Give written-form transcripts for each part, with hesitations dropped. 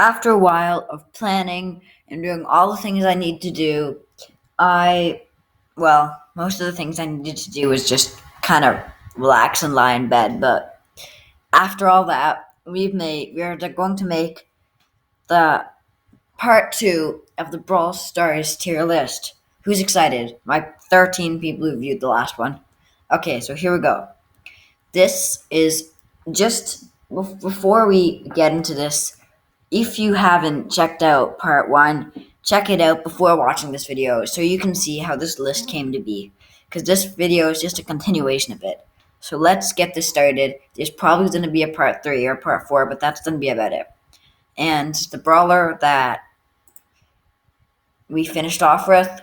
after a while of planning and doing all the things I need to do, I, most of the things I needed to do was just kind of relax and lie in bed. But after all that, we're going to make the part two of the Brawl Stars tier list. Who's excited? My 13 people who viewed the last one. Okay, so here we go. This is just before we get into this. If you haven't checked out part one, check it out before watching this video so you can see how this list came to be. Because this video is just a continuation of it. So let's get this started. There's probably going to be a part 3 or part 4, but that's going to be about it. And the brawler that we finished off with,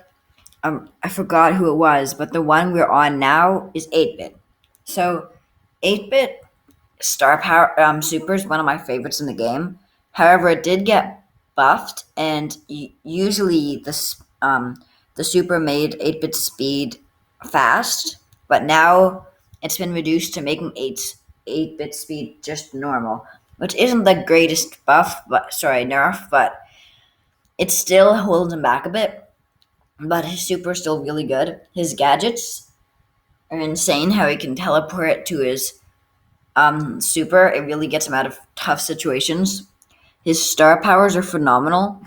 I forgot who it was, but the one we're on now is 8-bit. So 8-bit star power super is one of my favorites in the game. However, it did get buffed, and usually the super made 8-bit speed fast, but now it's been reduced to making 8-bit speed just normal, which isn't the greatest nerf, but it still holds him back a bit. But his super is still really good. His gadgets are insane. How he can teleport to his super, it really gets him out of tough situations. His star powers are phenomenal.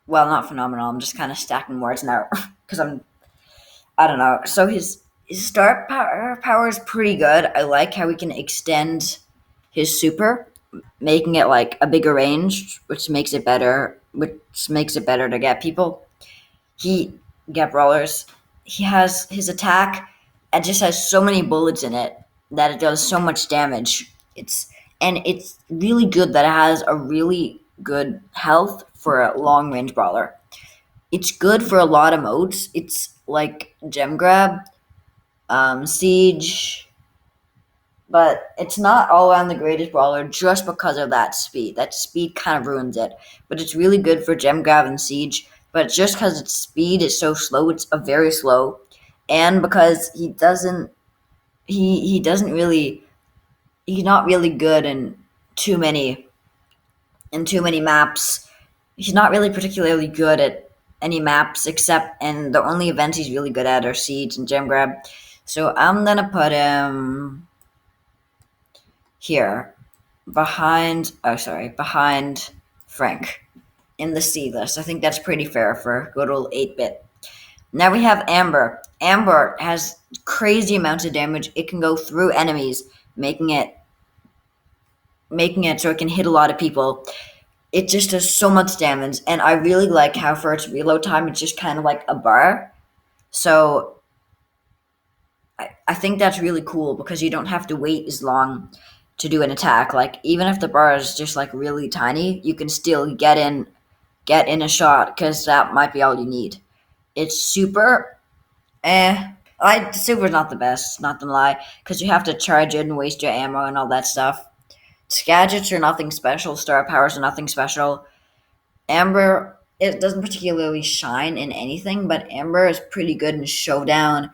Well, not phenomenal. I'm just kind of stacking words now because I don't know. So his star power is pretty good. I like how he can extend his super, making it like a bigger range, which makes it better. To get people. Get brawlers. He has his attack. It just has so many bullets in it that it does so much damage. It's really good that it has a really good health for a long range brawler. It's good for a lot of modes. It's like gem grab, siege, but it's not all around the greatest brawler just because of that speed. That speed kind of ruins it. But it's really good for gem grab and siege. But just because its speed is so slow, it's a very slow, and because he doesn't really, he's not really good in too many maps. He's not really particularly good at any maps and the only events he's really good at are siege and gem grab. So I'm gonna put him here behind Frank in the C list. I think that's pretty fair for good old 8-bit. Now we have Amber. Amber has crazy amounts of damage. It can go through enemies, making it so it can hit a lot of people. It just does so much damage, and I really like how for its reload time, it's just kind of like a bar. So I think that's really cool because you don't have to wait as long to do an attack. Like, even if the bar is just like really tiny, you can still get in a shot because that might be all you need. It's super. Super's not the best, not gonna lie, because you have to charge it and waste your ammo and all that stuff. Gadgets are nothing special. Star powers are nothing special. Amber, it doesn't particularly shine in anything, but Amber is pretty good in Showdown.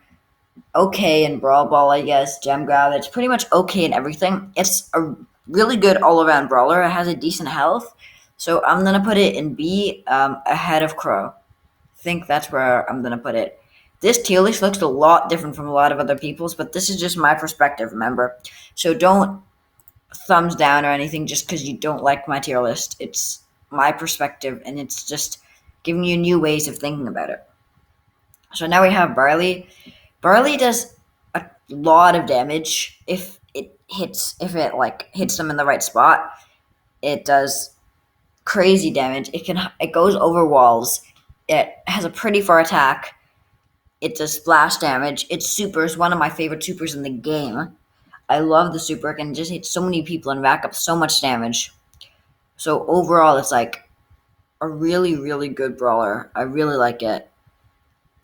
Okay in Brawl Ball, I guess. Gem Grab, it's pretty much okay in everything. It's a really good all-around brawler. It has a decent health. So I'm going to put it in B ahead of Crow. I think that's where I'm going to put it. This tier list looks a lot different from a lot of other people's, but this is just my perspective, remember? So don't thumbs down or anything just because you don't like my tier list. It's my perspective, and it's just giving you new ways of thinking about it. So now we have Barley. Barley does a lot of damage if it hits them in the right spot. It does crazy damage. It goes over walls. It has a pretty far attack. It does splash damage. Its super is one of my favorite supers in the game. I love the super. It can just hit so many people and rack up so much damage. So overall, it's like a really, really good brawler. I really like it.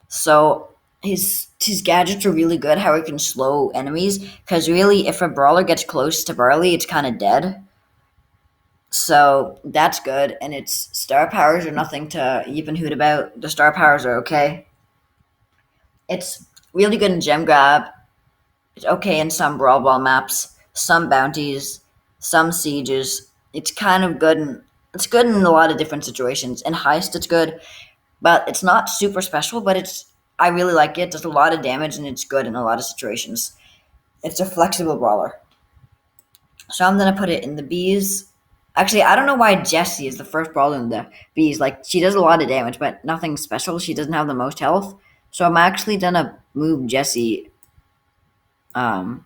So his gadgets are really good, how he can slow enemies, because really, if a brawler gets close to Barley, it's kind of dead. So that's good, and its star powers are nothing to even hoot about. The star powers are okay. It's really good in Gem Grab. It's okay in some Brawl Ball maps, some bounties, some sieges. It's kind of good in It's good in a lot of different situations. In heist, it's good, but it's not super special. But I really like it. It does a lot of damage, and it's good in a lot of situations. It's a flexible brawler. So I'm gonna put it in the bees. Actually, I don't know why Jessie is the first brawler in the bees. Like she does a lot of damage, but nothing special. She doesn't have the most health. So I'm actually gonna move Jessie um,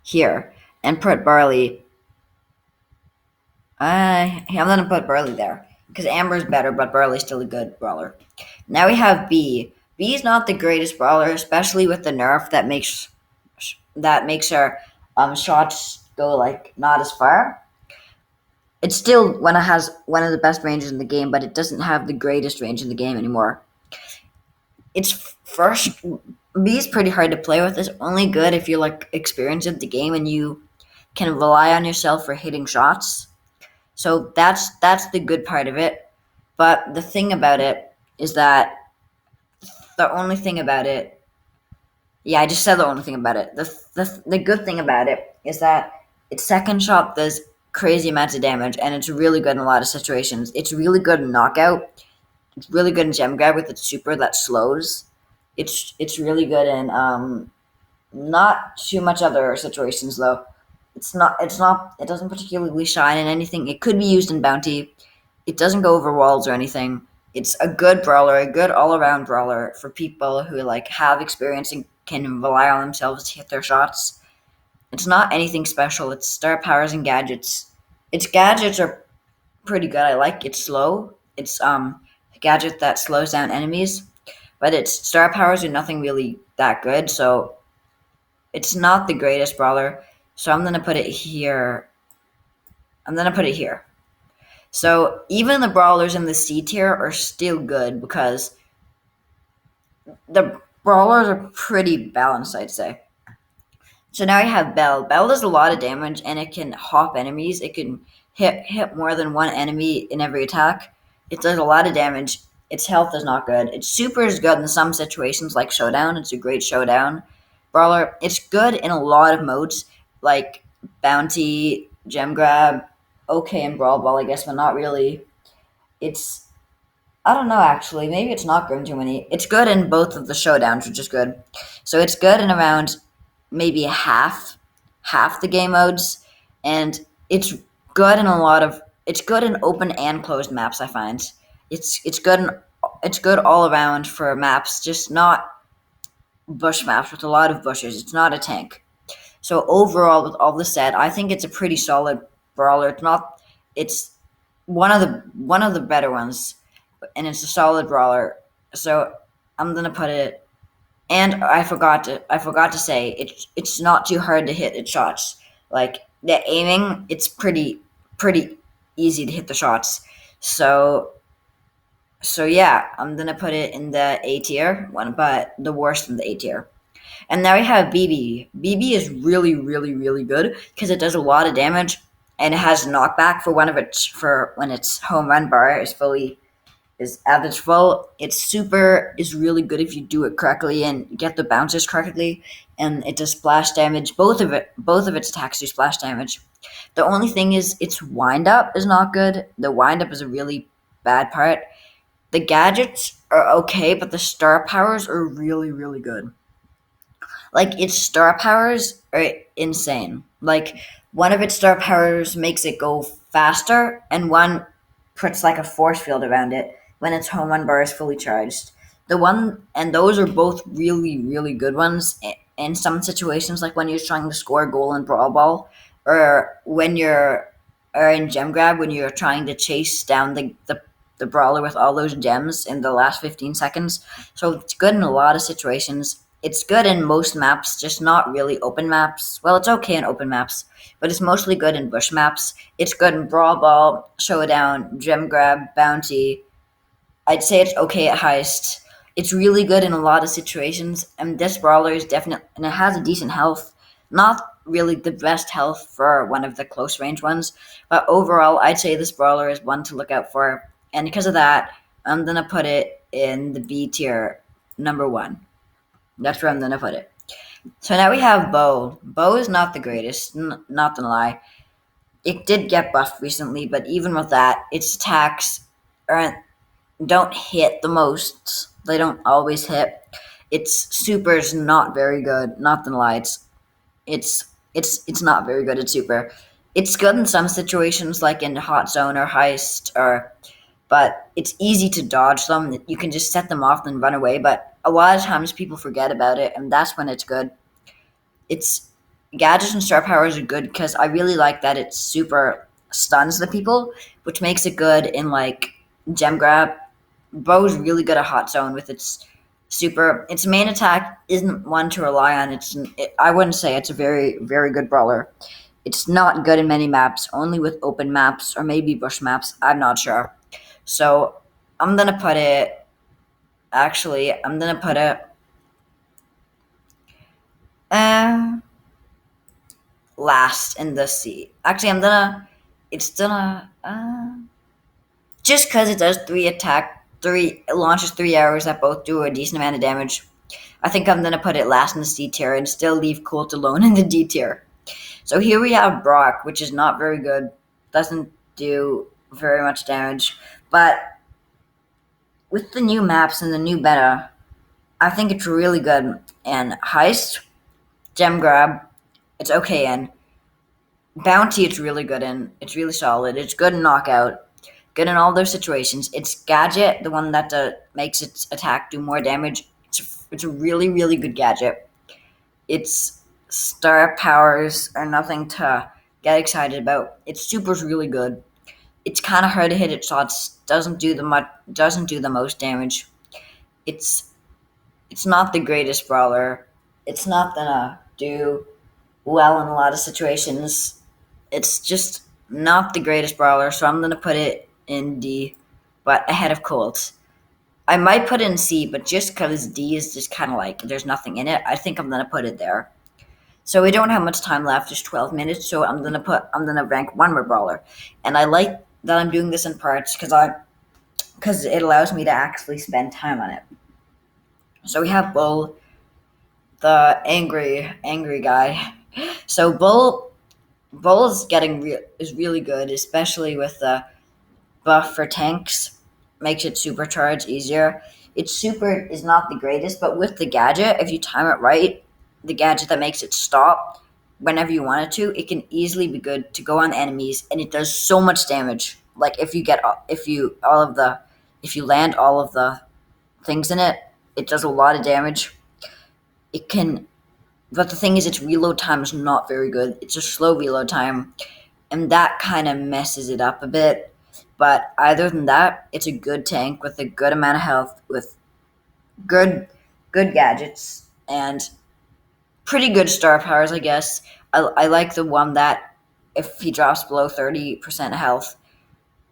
here and put Barley. I'm gonna put Barley there because Amber's better, but Barley's still a good brawler. Now we have B. B is not the greatest brawler, especially with the nerf that makes her shots go like not as far. It's still when it has one of the best ranges in the game, but it doesn't have the greatest range in the game anymore. It's first B is pretty hard to play with. It's only good if you're like experienced at the game and you can rely on yourself for hitting shots. So that's the good part of it. But the thing about it is that the only thing about it, yeah, I just said the only thing about it. The good thing about it is that its second shot does crazy amounts of damage, and it's really good in a lot of situations. It's really good in knockout. It's really good in gem grab with its super that slows. It's really good in not too much other situations though. It's not it doesn't particularly shine in anything. It could be used in bounty. It doesn't go over walls or anything. It's a good brawler, a good all around brawler for people who like have experience and can rely on themselves to hit their shots. It's not anything special. It's star powers and gadgets. Its gadgets are pretty good. I like it's slow. It's a gadget that slows down enemies, but its star powers are nothing really that good. So it's not the greatest brawler. So I'm gonna put it here. I'm gonna put it here. So even the brawlers in the C tier are still good because the brawlers are pretty balanced, I'd say. So now I have Belle. Belle does a lot of damage and it can hop enemies. It can hit more than one enemy in every attack. It does a lot of damage. Its health is not good. Its super is good in some situations like Showdown. It's a great Showdown brawler. It's good in a lot of modes like Bounty, Gem Grab, okay in Brawl Ball, I guess, but not really. It's I don't know actually. Maybe it's not good in too many. It's good in both of the showdowns, which is good. So it's good in around maybe half the game modes, and it's good in a lot of. It's good in open and closed maps. I find it's good all around for maps, just not bush maps with a lot of bushes. It's not a tank. So overall, with all this said, I think it's a pretty solid brawler. It's not. It's one of the better ones, and it's a solid brawler. So I'm gonna put it. And I forgot to say it's not too hard to hit its shots. Like the aiming, it's pretty easy to hit the shots. So so yeah, I'm gonna put it in the A tier one, but the worst in the A tier. And now we have BB. BB is really good because it does a lot of damage and it has knockback for when its home run bar is at its full. Its super is really good if you do it correctly and get the bounces correctly, and it does splash damage. Both of its attacks do splash damage. The only thing is its wind up is not good. The wind up is a really bad part. The gadgets are okay, but the star powers are really good. Like its star powers are insane. Like one of its star powers makes it go faster, and one puts like a force field around it when its home run bar is fully charged. The one and those are both really good ones in some situations, like when you're trying to score a goal in Brawl Ball, or when you're or in Gem Grab when you're trying to chase down the brawler with all those gems in the last 15 seconds. So it's good in a lot of situations. It's good in most maps, just not really open maps. Well, it's okay in open maps, but it's mostly good in bush maps. It's good in Brawl Ball, Showdown, Gem Grab, Bounty. I'd say it's okay at Heist. It's really good in a lot of situations, and this brawler is definitely, and it has a decent health. Not really the best health for one of the close range ones, but overall, I'd say this brawler is one to look out for. And because of that, I'm gonna put it in the B tier, number one. That's where I'm gonna put it. So now we have Bo. Bo is not the greatest, not gonna lie. it did get buffed recently, but even with that, its attacks aren't don't hit the most. They don't always hit. Its super's not very good. Not gonna lie, it's not very good at super. It's good in some situations, like in hot zone or heist, or but it's easy to dodge them. You can just set them off and run away. But a lot of times people forget about it, and that's when it's good. Its gadgets and star powers are good because I really like that it super stuns the people, which makes it good in like gem grab. Bo's really good at hot zone with its super. Its main attack isn't one to rely on. I wouldn't say it's a very good brawler. It's not good in many maps, only with open maps or maybe bush maps. I'm not sure. So I'm gonna put it. Actually, I'm gonna put it uh, last in the sea. Actually, I'm gonna. It's gonna. Just because it does it launches 3 arrows that both do a decent amount of damage. I think I'm gonna put it last in the C tier and still leave Colt alone in the D tier. So here we have Brock, which is not very good, doesn't do very much damage, but with the new maps and the new meta, I think it's really good. And Heist, Gem Grab, it's okay in. Bounty, it's really good in. It's really solid. It's good in Knockout. Good in all those situations. It's Gadget, the one that makes its attack do more damage. It's a really good gadget. Its star powers are nothing to get excited about. Its super's really good. It's kind of hard to hit its shots. Doesn't do the most damage. It's it's not the greatest brawler. It's not gonna do well in a lot of situations. It's just not the greatest brawler, so I'm gonna put it in D, but ahead of Colt. I might put it in C, but just because D is just kind of like there's nothing in it, I think I'm gonna put it there. So we don't have much time left, just 12 minutes. So I'm gonna rank one more brawler, and I like that I'm doing this in parts because it allows me to actually spend time on it. So we have Bull, the angry guy. So Bull is is really good, especially with the buff for tanks. Makes it supercharge easier. Its super is not the greatest, but with the gadget, if you time it right, the gadget that makes it stop whenever you want it to, it can easily be good to go on enemies, and it does so much damage. Like if you land all of the things in it, it does a lot of damage. It can, but the thing is, its reload time is not very good. It's a slow reload time, and that kind of messes it up a bit. But other than that, it's a good tank with a good amount of health, with good gadgets, and pretty good star powers, I guess. I like the one that if he drops below 30% health,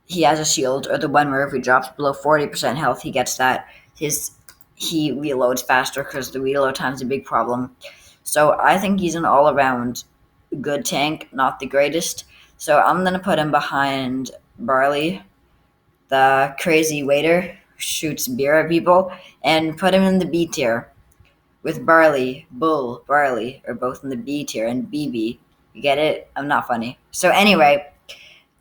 he has a shield, or the one where if he drops below 40% health, he gets that. He reloads faster because the reload time is a big problem. So I think he's an all around good tank, not the greatest. So I'm gonna put him behind Barley, the crazy waiter who shoots beer at people, and put him in the B tier with Barley are both in the B tier, and BB. You get it? I'm not funny. So anyway,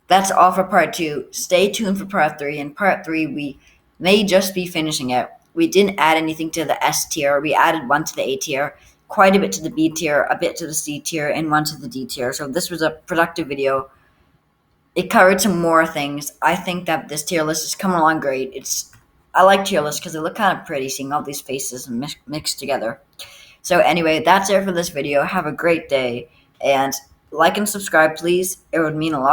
that's all for part 2. Stay tuned for part 3. In part 3, we may just be finishing it. We didn't add anything to the S tier. We added one to the A tier, quite a bit to the B tier, a bit to the C tier, and one to the D tier. So this was a productive video. It covered some more things. I think that this tier list is coming along great. I like tier lists because they look kind of pretty, seeing all these faces mixed together. So anyway, that's it for this video. Have a great day, and like and subscribe, please. It would mean a lot.